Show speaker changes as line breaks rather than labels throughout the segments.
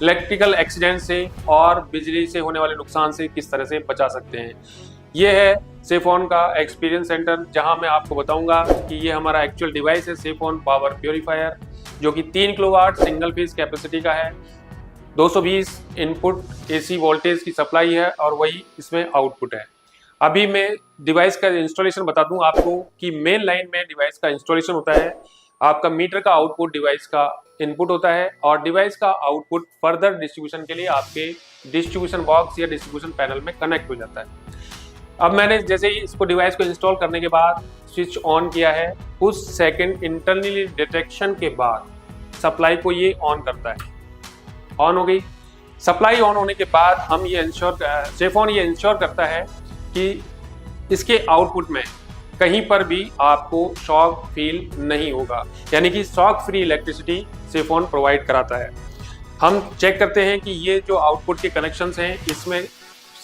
Electrical accident से और बिजली से होने वाले नुकसान से किस तरह से बचा सकते हैं। ये है सेफोन का एक्सपीरियंस सेंटर, जहां मैं आपको बताऊंगा कि ये हमारा एक्चुअल डिवाइस है सेफोन पावर प्योरीफायर, जो कि 3 किलोवाट सिंगल फेज कैपेसिटी का है। 220 इनपुट एसी वोल्टेज की सप्लाई है और वही इसमें आउटपुट है। अभी मैं डिवाइस का इंस्टॉलेशन बता दूं आपको कि मेन लाइन में डिवाइस का इंस्टॉलेशन होता है। आपका मीटर का आउटपुट डिवाइस का इनपुट होता है और डिवाइस का आउटपुट फर्दर डिस्ट्रीब्यूशन के लिए आपके डिस्ट्रीब्यूशन बॉक्स या डिस्ट्रीब्यूशन पैनल में कनेक्ट हो जाता है। अब मैंने जैसे ही इसको डिवाइस को इंस्टॉल करने के बाद स्विच ऑन किया है, कुछ सेकंड इंटरनली डिटेक्शन के बाद सप्लाई को ये ऑन करता है। ऑन हो गई सप्लाई। ऑन होने के बाद हम ये सेफोन ये इंश्योर करता है कि इसके आउटपुट में कहीं पर भी आपको शॉक फील नहीं होगा, यानी कि शॉक फ्री इलेक्ट्रिसिटी सेफोन प्रोवाइड कराता है। हम चेक करते हैं कि ये जो आउटपुट के कनेक्शंस हैं इसमें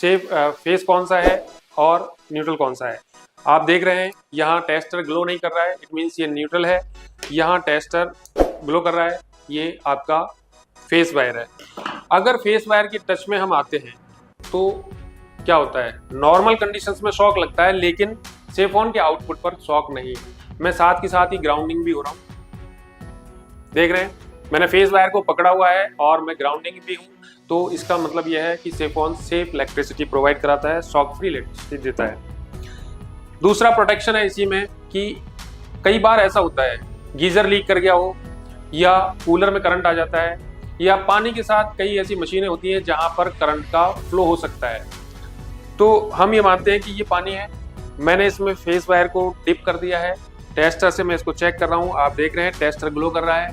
फेस कौन सा है और न्यूट्रल कौन सा है। आप देख रहे हैं यहाँ टेस्टर ग्लो नहीं कर रहा है, इट मीन्स ये न्यूट्रल है। यहाँ टेस्टर ग्लो कर रहा है, ये आपका फेस वायर है। अगर फेस वायर की टच में हम आते हैं तो क्या होता है, नॉर्मल कंडीशंस में शॉक लगता है, लेकिन सेफोन के आउटपुट पर शॉक नहीं है। मैं साथ के साथ ही ग्राउंडिंग भी हो रहा हूँ, देख रहे हैं मैंने फेस वायर को पकड़ा हुआ है और मैं ग्राउंडिंग भी हूँ। तो इसका मतलब यह है कि सेफोन सेफ इलेक्ट्रिसिटी प्रोवाइड कराता है, शॉक फ्री इलेक्ट्रिसिटी देता है। दूसरा प्रोटेक्शन है इसी में कि कई बार ऐसा होता है गीजर लीक कर गया हो या कूलर में करंट आ जाता है या पानी के साथ कई ऐसी मशीनें होती हैं जहां पर करंट का फ्लो हो सकता है। तो हम ये मानते हैं कि ये पानी है। मैंने इसमें फेस वायर को डिप कर दिया है, टेस्टर से मैं इसको चेक कर रहा हूँ। आप देख रहे हैं टेस्टर ग्लो कर रहा है।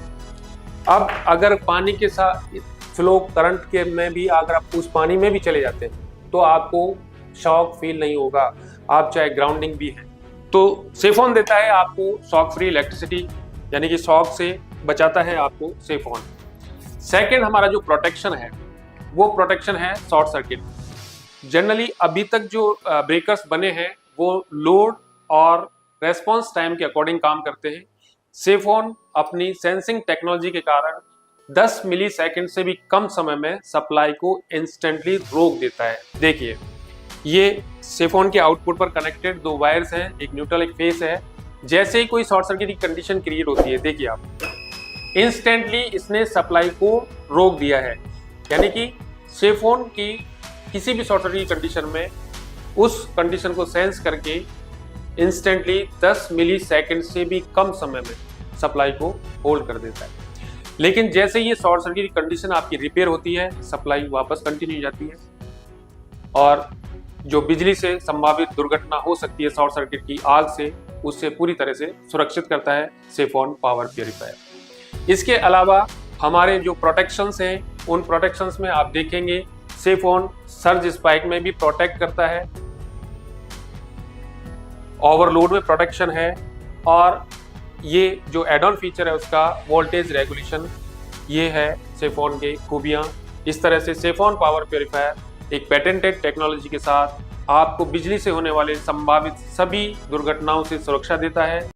अब अगर पानी के साथ फ्लो करंट के में भी अगर आप उस पानी में भी चले जाते हैं तो आपको शॉक फील नहीं होगा, आप चाहे ग्राउंडिंग भी है। तो सेफोन देता है आपको शॉक फ्री इलेक्ट्रिसिटी, यानी कि शॉक से बचाता है आपको सेफोन। सेकेंड हमारा जो प्रोटेक्शन है वो प्रोटेक्शन है शॉर्ट सर्किट। जनरली अभी तक जो ब्रेकर्स बने हैं वो लोड और रेस्पॉन्स टाइम के अकॉर्डिंग काम करते हैं। सेफोन अपनी सेंसिंग टेक्नोलॉजी के कारण 10 मिली सेकेंड से भी कम समय में सप्लाई को इंस्टेंटली रोक देता है। देखिए ये सेफोन के आउटपुट पर कनेक्टेड 2 वायर्स हैं, एक न्यूट्रल एक फेस है। जैसे ही कोई शॉर्ट सर्किट की कंडीशन क्रिएट होती है, देखिए आप इंस्टेंटली इसने सप्लाई को रोक दिया है, यानी कि सेफोन की किसी भी शॉर्ट सर्किट की कंडीशन में उस कंडीशन को सेंस करके इंस्टेंटली 10 मिली सेकेंड से भी कम समय में सप्लाई को होल्ड कर देता है। लेकिन जैसे ये शॉर्ट सर्किट की कंडीशन आपकी रिपेयर होती है, सप्लाई वापस कंटिन्यू हो जाती है और जो बिजली से संभावित दुर्घटना हो सकती है शॉर्ट सर्किट की आग से, उससे पूरी तरह से सुरक्षित करता है सेफोन पावर प्योरीफायर। इसके अलावा हमारे जो प्रोटेक्शंस हैं उन प्रोटेक्शंस में आप देखेंगे सेफोन सर्ज स्पाइक में भी प्रोटेक्ट करता है, ओवरलोड में प्रोटेक्शन है और ये जो एड ऑन फीचर है उसका वोल्टेज रेगुलेशन, ये है सेफोन के खूबियाँ। इस तरह से सेफोन पावर प्योरीफायर एक पेटेंटेड टेक्नोलॉजी के साथ आपको बिजली से होने वाले संभावित सभी दुर्घटनाओं से सुरक्षा देता है।